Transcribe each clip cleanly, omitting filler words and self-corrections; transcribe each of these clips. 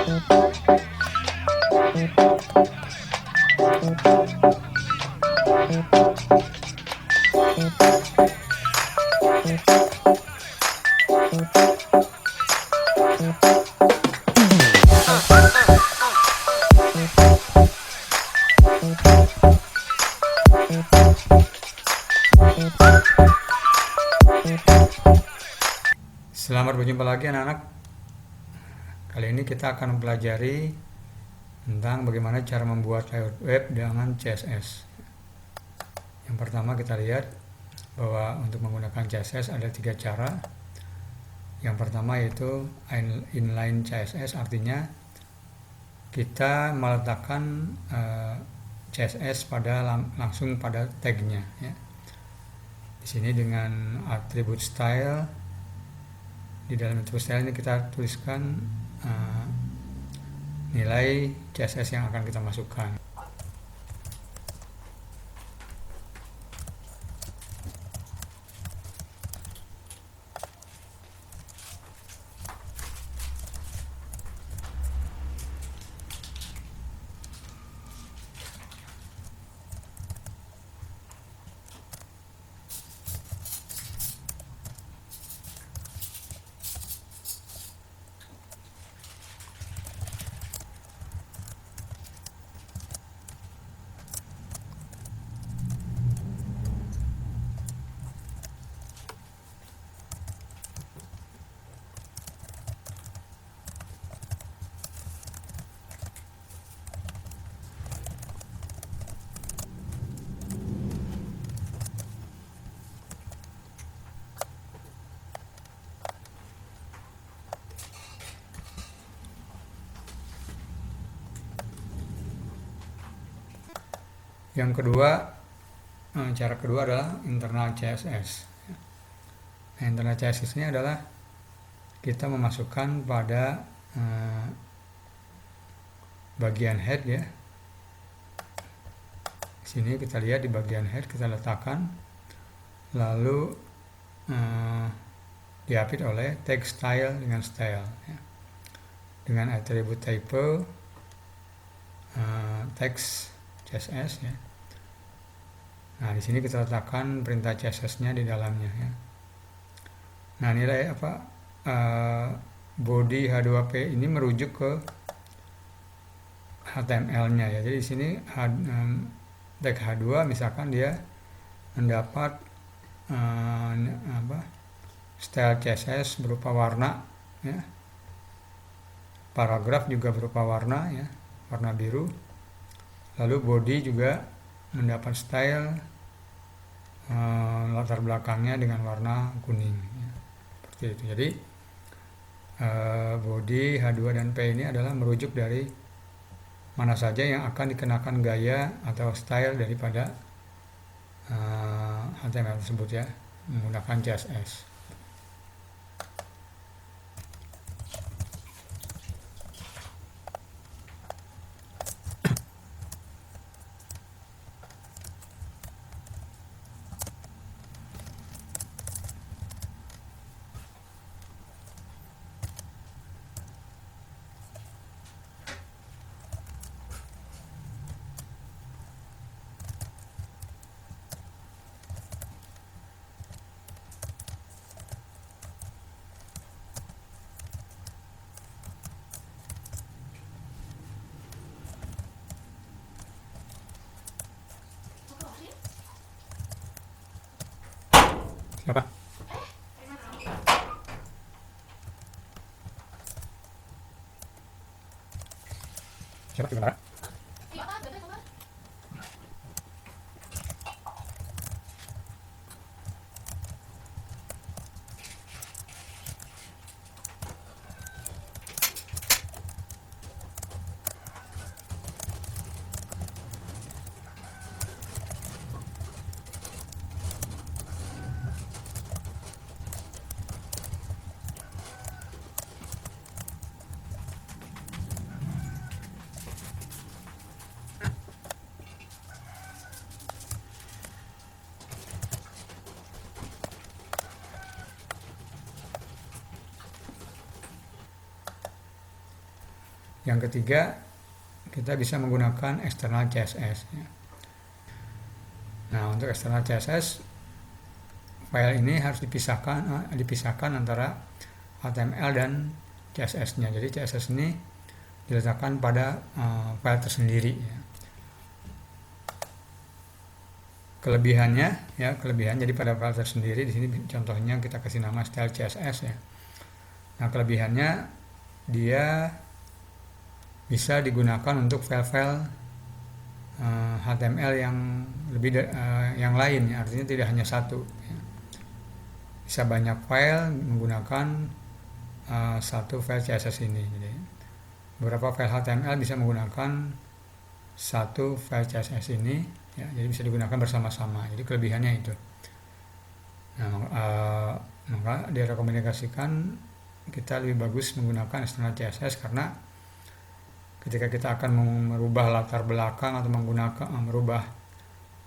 Selamat berjumpa lagi anak-anak. Kali ini kita akan mempelajari tentang bagaimana cara membuat layout web dengan CSS. Yang pertama kita lihat bahwa untuk menggunakan CSS ada 3 cara. Yang pertama yaitu inline CSS, artinya kita meletakkan CSS langsung pada tagnya. Ya. Di sini dengan atribut style. Di dalam atribut style ini kita tuliskan nilai CSS yang akan kita masukkan. Yang kedua, cara kedua adalah internal CSS. Nah, internal CSS ini adalah kita memasukkan pada bagian head ya. Di sini kita lihat di bagian head kita letakkan, lalu diapit oleh tag style dengan style ya. Dengan atribut type text CSS ya. Nah, di sini kita letakkan perintah CSS-nya di dalamnya ya. Nah, nilai body H2P ini merujuk ke HTML-nya ya. Jadi di sini tag H2 misalkan dia mendapat style CSS berupa warna ya. Paragraf juga berupa warna ya, warna biru. Lalu body juga mendapat style latar belakangnya dengan warna kuning ya. Seperti itu. Jadi body, H2 dan P ini adalah merujuk dari mana saja yang akan dikenakan gaya atau style daripada HTML tersebut ya, menggunakan CSS. Siapa? Siapa sebenarnya? Yang ketiga, kita bisa menggunakan external CSS ya. Nah, untuk external CSS file ini harus dipisahkan antara HTML dan CSS-nya. Jadi CSS ini diletakkan pada file tersendiri ya. Kelebihannya jadi pada file tersendiri di sini contohnya kita kasih nama style CSS ya. Nah, kelebihannya dia bisa digunakan untuk file-file HTML yang yang lain ya, artinya tidak hanya satu ya. Bisa banyak file menggunakan satu file CSS ini. Jadi beberapa file HTML bisa menggunakan satu file CSS ini ya, jadi bisa digunakan bersama-sama. Jadi kelebihannya itu. Nah, maka direkomendasikan kita lebih bagus menggunakan external CSS karena ketika kita akan merubah latar belakang atau merubah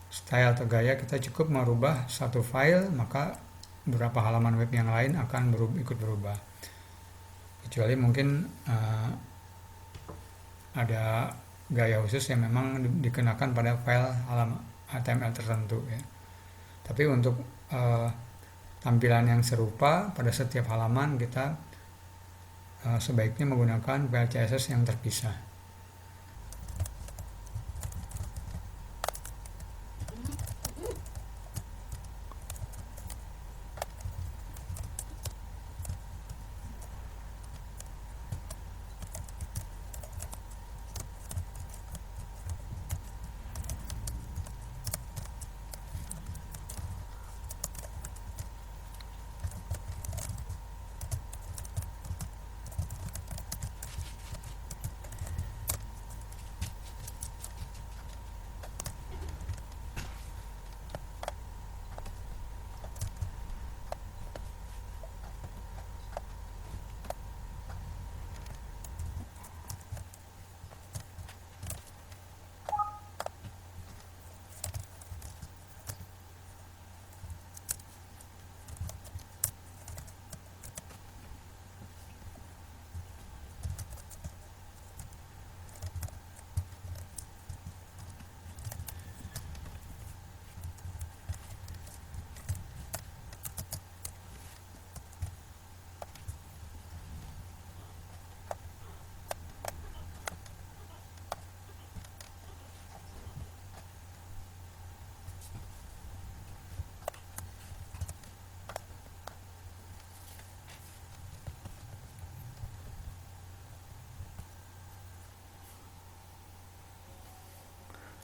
style atau gaya, kita cukup merubah satu file, maka beberapa halaman web yang lain akan ikut berubah. Kecuali mungkin ada gaya khusus yang memang dikenakan pada file HTML tertentu ya. Tapi untuk tampilan yang serupa pada setiap halaman kita sebaiknya menggunakan file CSS yang terpisah.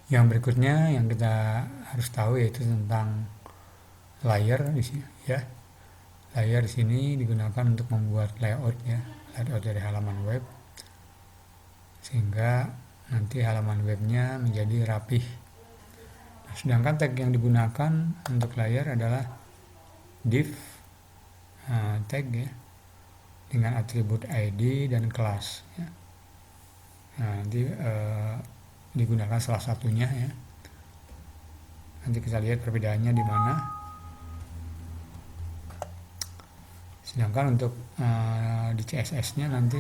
Yang berikutnya yang kita harus tahu yaitu tentang layer di sini ya. Layer di sini digunakan untuk membuat layout ya, layout dari halaman web sehingga nanti halaman webnya menjadi rapih. Nah, sedangkan tag yang digunakan untuk layer adalah div tag ya, dengan atribut ID dan kelas ya. Nah, nanti digunakan salah satunya ya. Nanti kita lihat perbedaannya di mana. Sedangkan untuk di CSS-nya nanti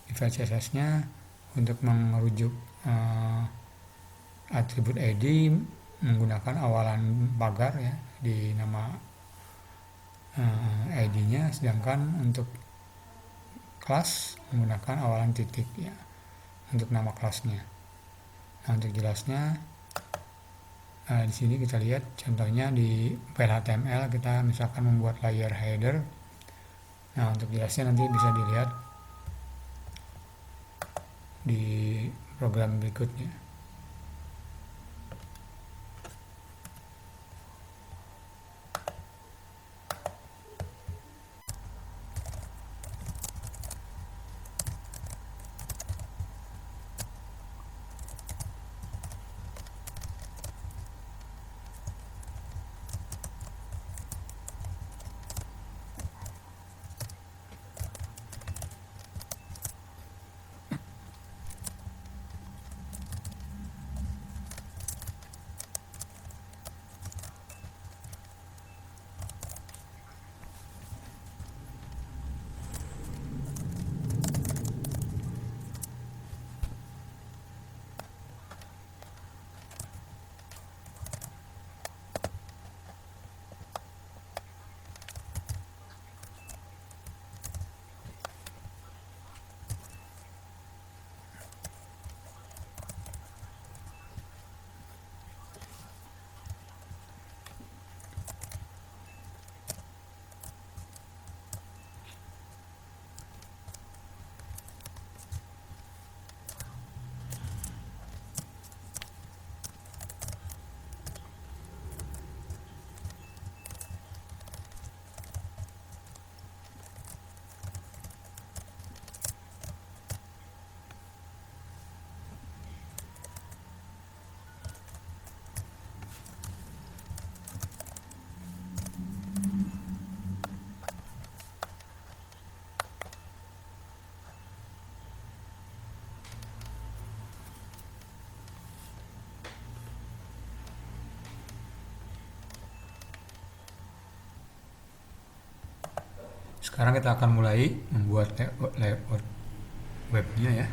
di file CSS-nya untuk merujuk atribut ID menggunakan awalan pagar ya di nama ID-nya, sedangkan untuk kelas menggunakan awalan titik ya untuk nama kelasnya. Nah, untuk jelasnya di sini kita lihat contohnya di file HTML kita misalkan membuat layer header. Nah, untuk jelasnya nanti bisa dilihat di program berikutnya. Sekarang kita akan mulai membuat layout webnya ya.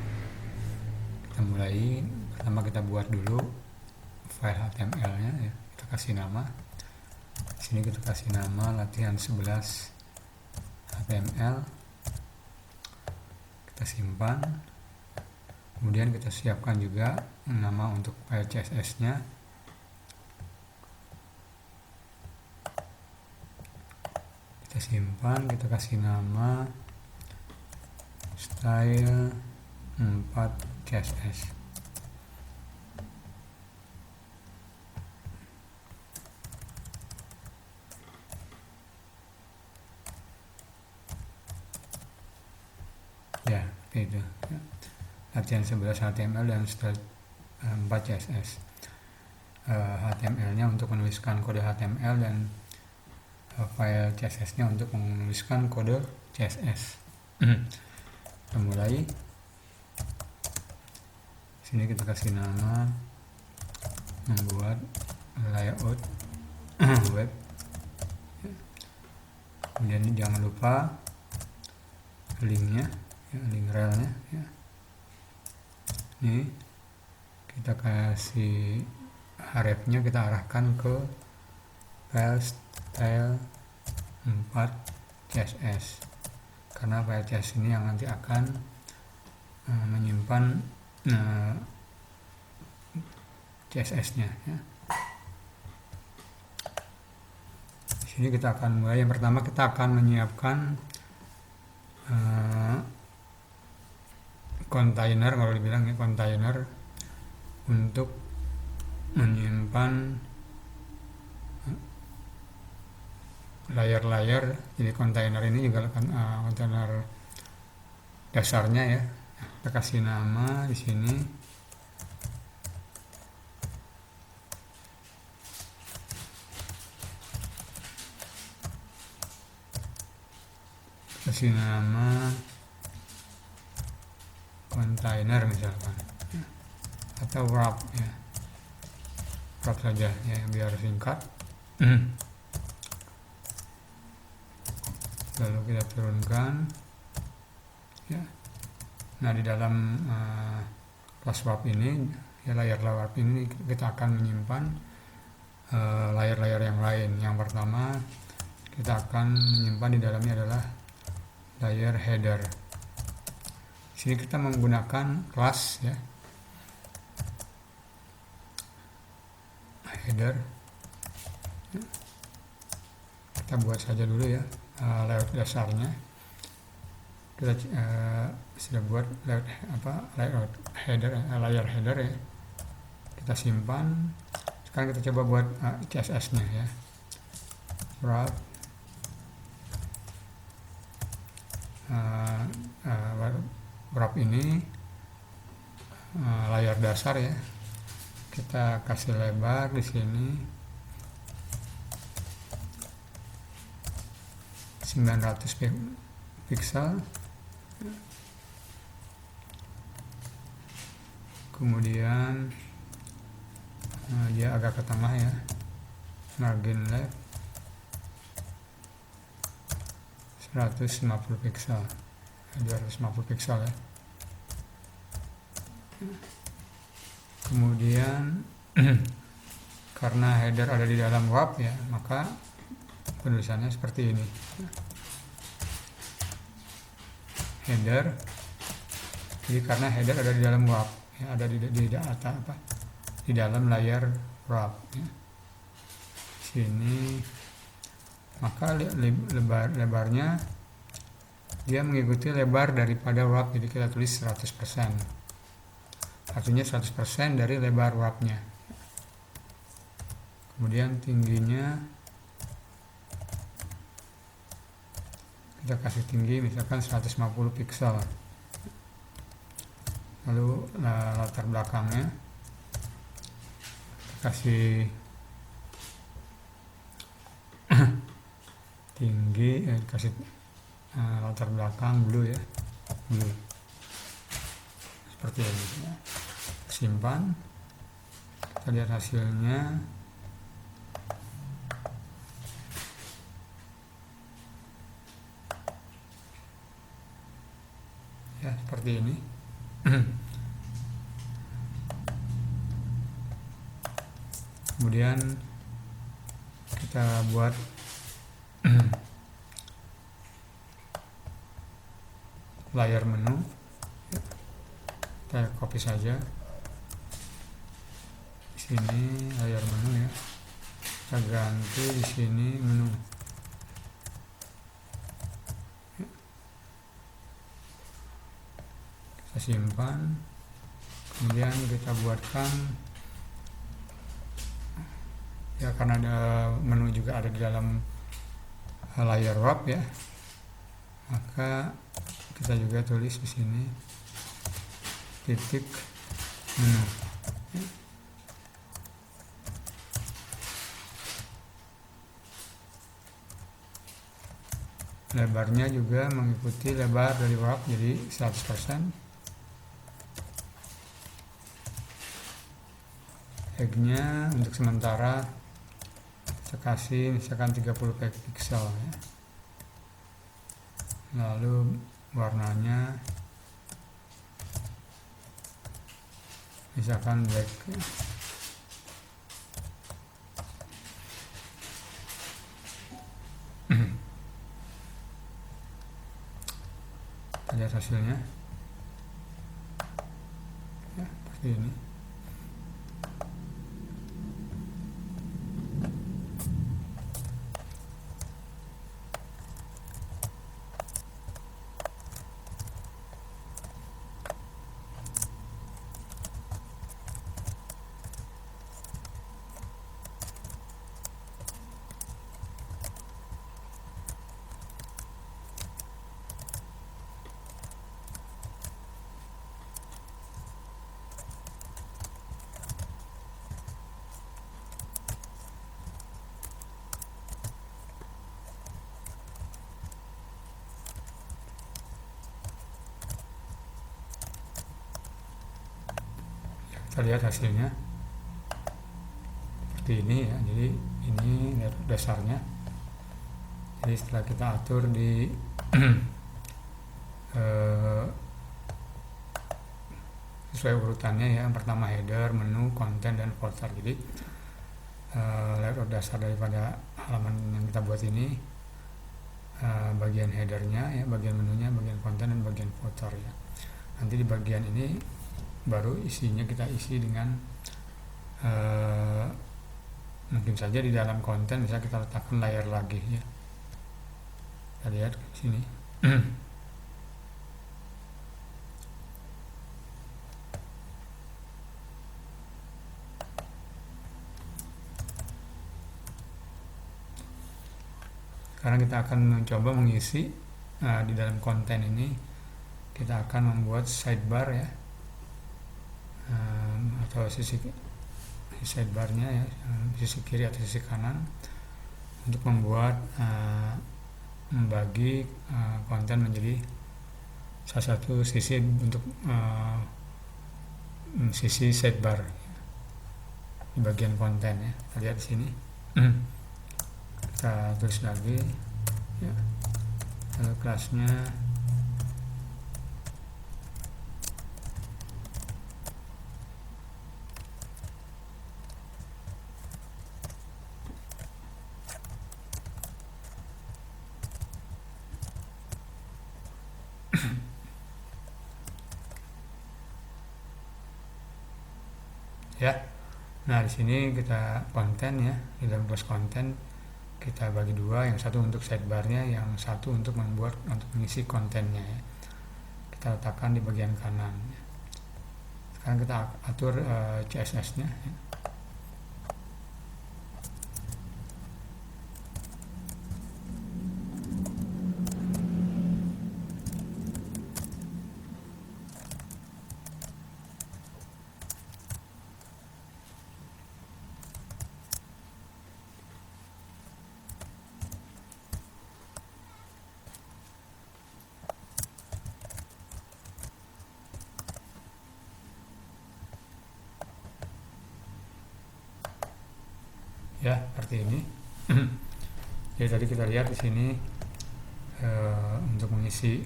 Kita mulai, pertama kita buat dulu file HTML nya ya. Kita kasih nama, di sini kita kasih nama latihan 11 HTML, kita simpan. Kemudian kita siapkan juga nama untuk file CSS nya. Kita simpan, kita kasih nama style 4 CSS. Ya, itu ya. Latihan 11 HTML dan style 4 CSS. HTML-nya untuk menuliskan kode HTML dan file CSS-nya untuk menuliskan kode CSS. Kita mulai. Sini kita kasih nama membuat layout web. Kemudian jangan lupa linknya, ya, link relnya. Ya. Ini kita kasih hrefnya, kita arahkan ke file style 4 CSS, karena file CSS ini yang nanti akan menyimpan CSS-nya ya. Di sini kita akan mulai. Yang pertama kita akan menyiapkan kontainer, kalau dibilang ya, kontainer untuk menyimpan layar-layar. Jadi kontainer ini juga kan kontainer dasarnya ya. Kita kasih nama di sini. Kasih nama kontainer misalkan, atau wrap ya, wrap saja ya biar singkat. Lalu kita turunkan ya. Nah, di dalam kelas wrap ini ya, layar wrap ini kita akan menyimpan layar-layar yang lain. Yang pertama kita akan menyimpan di dalamnya adalah layer header. Di sini kita menggunakan kelas ya, header. Kita buat saja dulu ya layout dasarnya. Kita sudah buat layout header, layar header ya. Kita simpan. Sekarang kita coba buat CSS-nya ya. Wrap wrap ini layar dasar ya. Kita kasih lebar di sini 900 pixel. Kemudian dia agak ke tengah ya, margin left 150 pixel, 250 pixel ya. Kemudian karena header ada di dalam wrap ya, maka penulisannya seperti ini. Header. Jadi karena header ada di dalam wrap ya, ada di dalam layar wrap ya. Sini, maka lebarnya dia mengikuti lebar daripada wrap, jadi kita tulis 100%. Artinya 100% dari lebar wrapnya. Kemudian tingginya kita kasih tinggi misalkan 150 pixel. Lalu latar belakangnya kita kasih tinggi, kasih latar belakang blue ya, blue seperti ini ya. Simpan, kita lihat hasilnya. seperti ini. Kemudian kita buat layar menu, kita copy saja di sini layar menu ya, kita ganti di sini menu. Kita simpan, kemudian kita buatkan ya, karena ada menu juga ada di dalam layar wrap ya, maka kita juga tulis di sini titik menu. Lebarnya juga mengikuti lebar dari wrap, jadi 100%. Tagnya untuk sementara saya kasih misalkan 30 pixel ya. Lalu warnanya misalkan black ya. Kita lihat hasilnya ya, seperti ini. Kita lihat hasilnya seperti ini ya, jadi ini dasarnya. Jadi setelah kita atur di sesuai urutannya ya, yang pertama header, menu, konten, dan footer. Jadi layout dasar daripada halaman yang kita buat ini bagian headernya ya, bagian menunya, bagian konten, dan bagian footer ya. Nanti di bagian ini baru isinya kita isi dengan mungkin saja di dalam konten bisa kita letakkan layar lagi ya. Kita lihat ke sini. Sekarang kita akan mencoba mengisi di dalam konten ini. Kita akan membuat sidebar ya, atau sisi sidebarnya ya, sisi kiri atau sisi kanan, untuk membuat membagi konten menjadi salah satu sisi untuk sisi sidebar di bagian konten ya. Kita lihat di sini. Kita tulis lagi ya, lalu kelasnya ya. Nah, di sini kita konten ya, di dalam kelas konten kita bagi dua, yang satu untuk sidebarnya, yang satu untuk mengisi kontennya ya. Kita letakkan di bagian kanan ya. Sekarang kita atur CSS nya ya. Ya, seperti ini. Jadi tadi kita lihat di sini untuk mengisi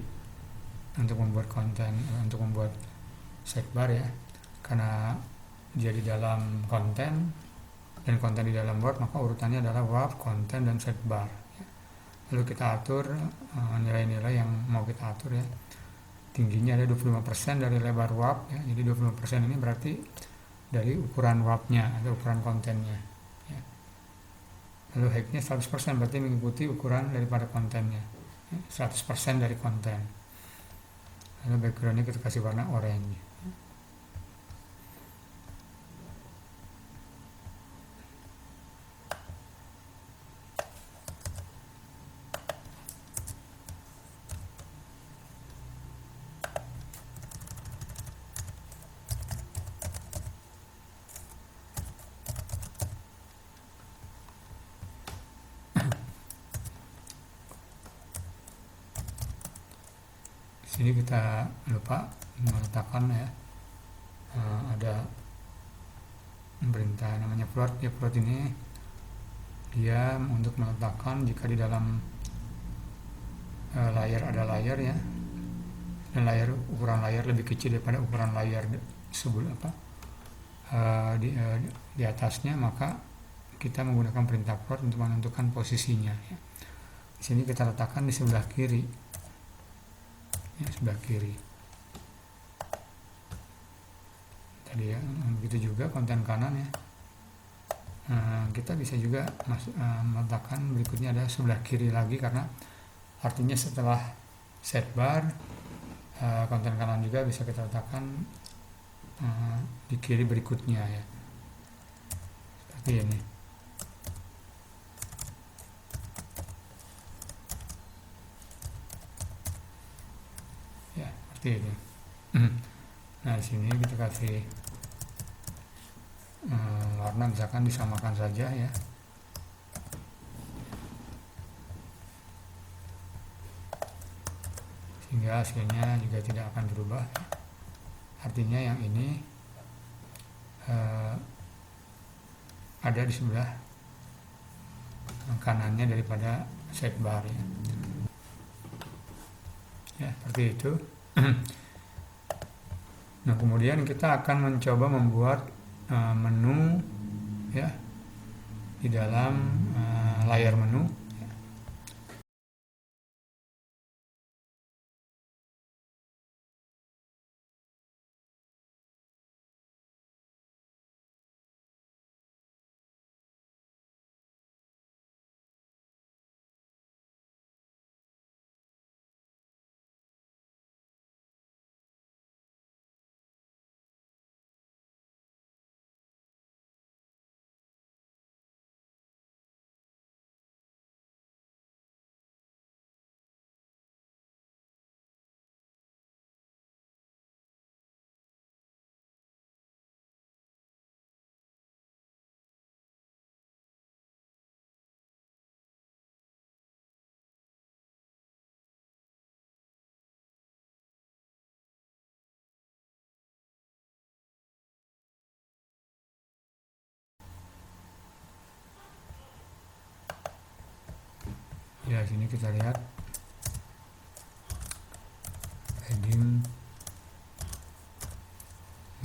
untuk membuat konten, untuk membuat sidebar ya, karena dia di dalam konten dan konten di dalam Word, maka urutannya adalah warp, konten, dan sidebar ya. Lalu kita atur nilai-nilai yang mau kita atur ya. Tingginya ada 25% dari lebar warp ya, jadi 25% ini berarti dari ukuran warpnya atau ukuran kontennya ya. Lalu height-nya 100% berarti mengikuti ukuran daripada kontennya ya, 100% dari konten. Lalu backgroundnya kita kasih warna oranye. Sini kita lupa meletakkan ya, ada perintah namanya float ya. Float ini dia untuk meletakkan jika di dalam layar ada layar ya, dan ukuran layar lebih kecil daripada ukuran layar sebelum di atasnya, maka kita menggunakan perintah float untuk menentukan posisinya ya. Di sini kita letakkan di sebelah kiri ya, sebelah kiri tadi ya. Begitu juga konten kanan ya, kita bisa juga meletakkan berikutnya ada sebelah kiri lagi, karena artinya setelah sidebar konten kanan juga bisa kita letakkan di kiri berikutnya ya, seperti ini ya, seperti ini. Nah di sini kita kasih warna, misalkan disamakan saja ya, sehingga hasilnya juga tidak akan berubah. Artinya yang ini ada di sebelah kanannya daripada sidebar ya. Ya seperti itu. Nah kemudian kita akan mencoba membuat menu ya di dalam layar menu. Ya sini kita lihat heading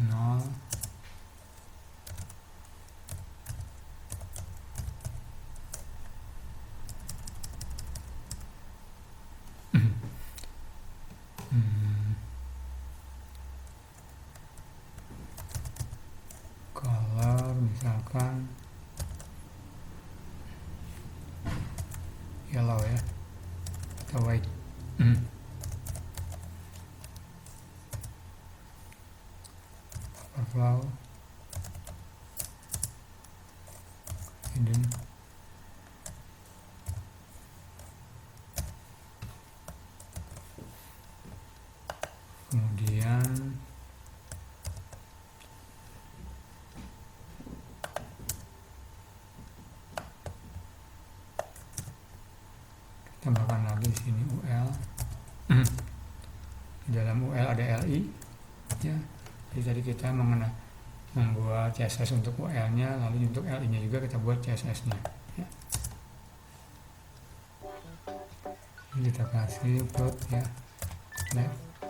0 color misalkan yellow ya atau white. Overflow hidden kemudian tambahkan lagi di sini UL. Di dalam UL ada LI ya. Jadi tadi kita membuat CSS untuk UL-nya, lalu untuk LI-nya juga kita buat CSS-nya ya. Ini kita kasih plot ya, left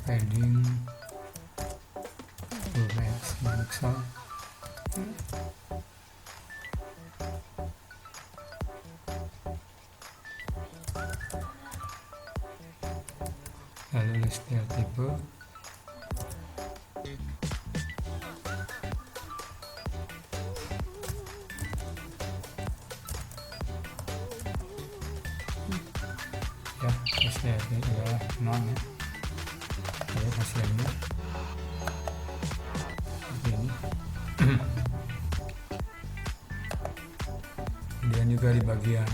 padding full pixel. Lalu list tipe, ya hasilnya adalah non ya. Jadi hasilnya seperti ini. Kemudian juga di bagian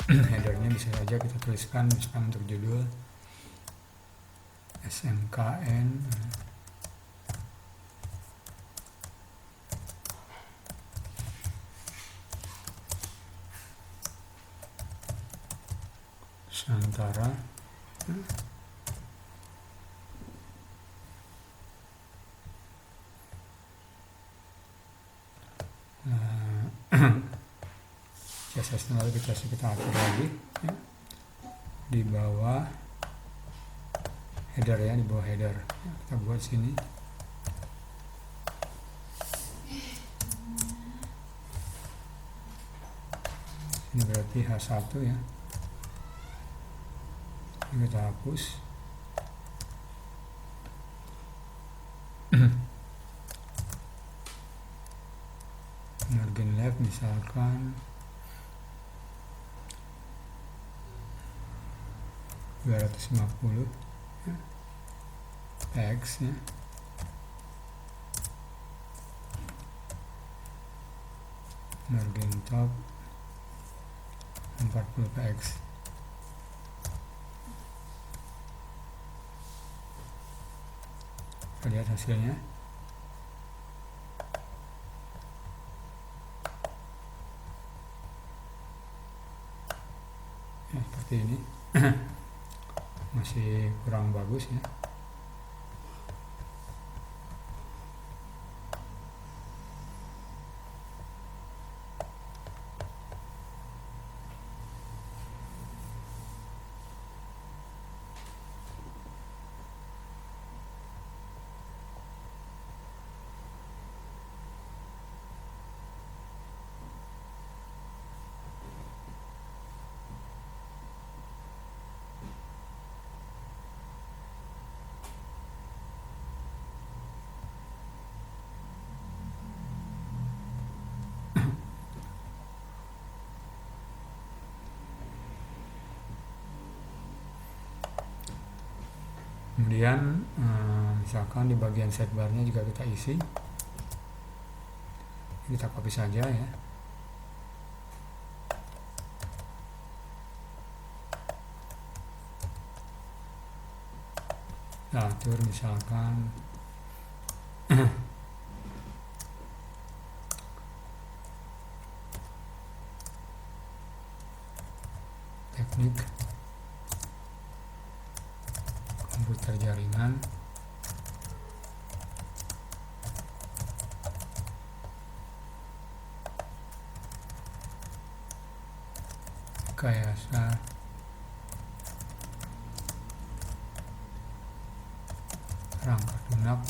headernya bisa saja kita tuliskan misalkan untuk judul SMKN Nusantara. CSS lalu kita atur lagi ya. Di bawah header ya, di bawah header ya, kita buat sini ini berarti H1 ya, ini kita hapus. Margin left misalkan 250 ya. X ya. Margin top 40 px. Kita lihat hasilnya. Ya, seperti ini. Masih kurang bagus ya. Kemudian misalkan di bagian sidebarnya juga kita isi, kita copy saja ya. Kita atur misalkan teknik komputer jaringan, rekayasa perangkat lunak,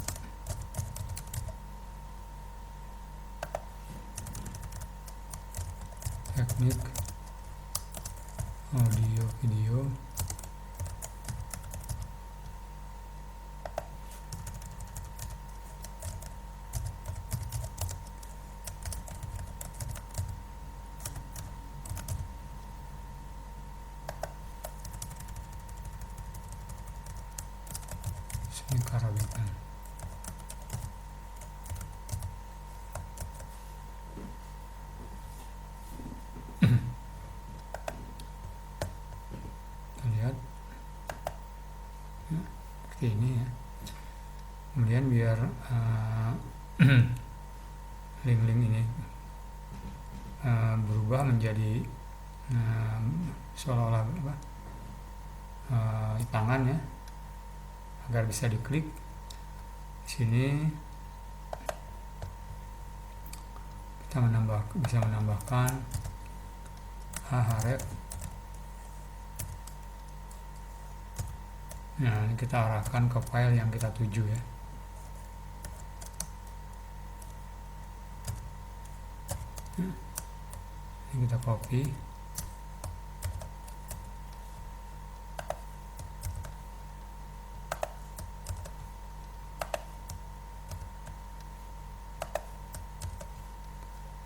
teknik audio video, karawitan. Kita lihat ya, seperti ini ya. Kemudian biar link-link ini berubah menjadi seolah-olah tangan ya, agar bisa diklik di sini. Kita bisa menambahkan href Nah, ini kita arahkan ke file yang kita tuju ya. Ini kita copy.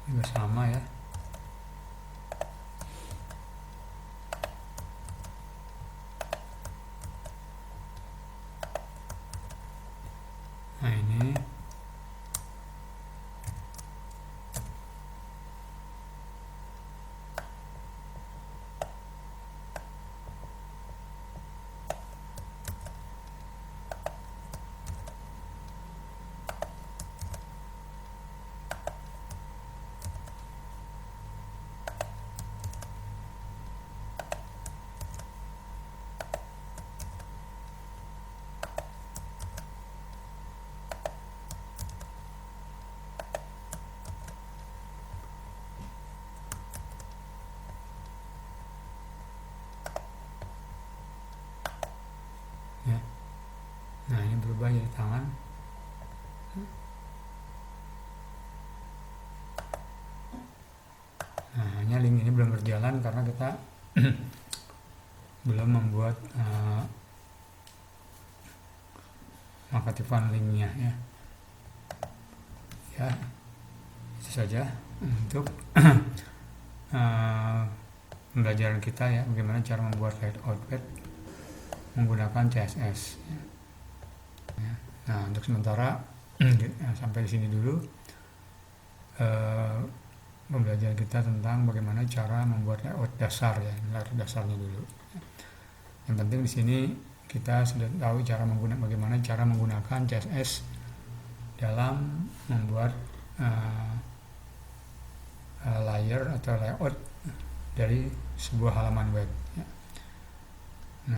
Ini sama ya. Nah, ini ya. Nah, ini berubah jadi tangan. Nah, hanya link ini belum berjalan karena kita belum membuat mengaktifkan linknya ya. Ya, itu saja untuk pembelajaran kita ya, bagaimana cara membuat layout web menggunakan CSS. Ya. Nah, untuk sementara sampai di sini dulu pembelajaran kita tentang bagaimana cara membuat layout dasar ya, layout dasarnya dulu. Yang penting di sini kita sudah tahu bagaimana cara menggunakan CSS dalam membuat layer atau layout dari sebuah halaman web.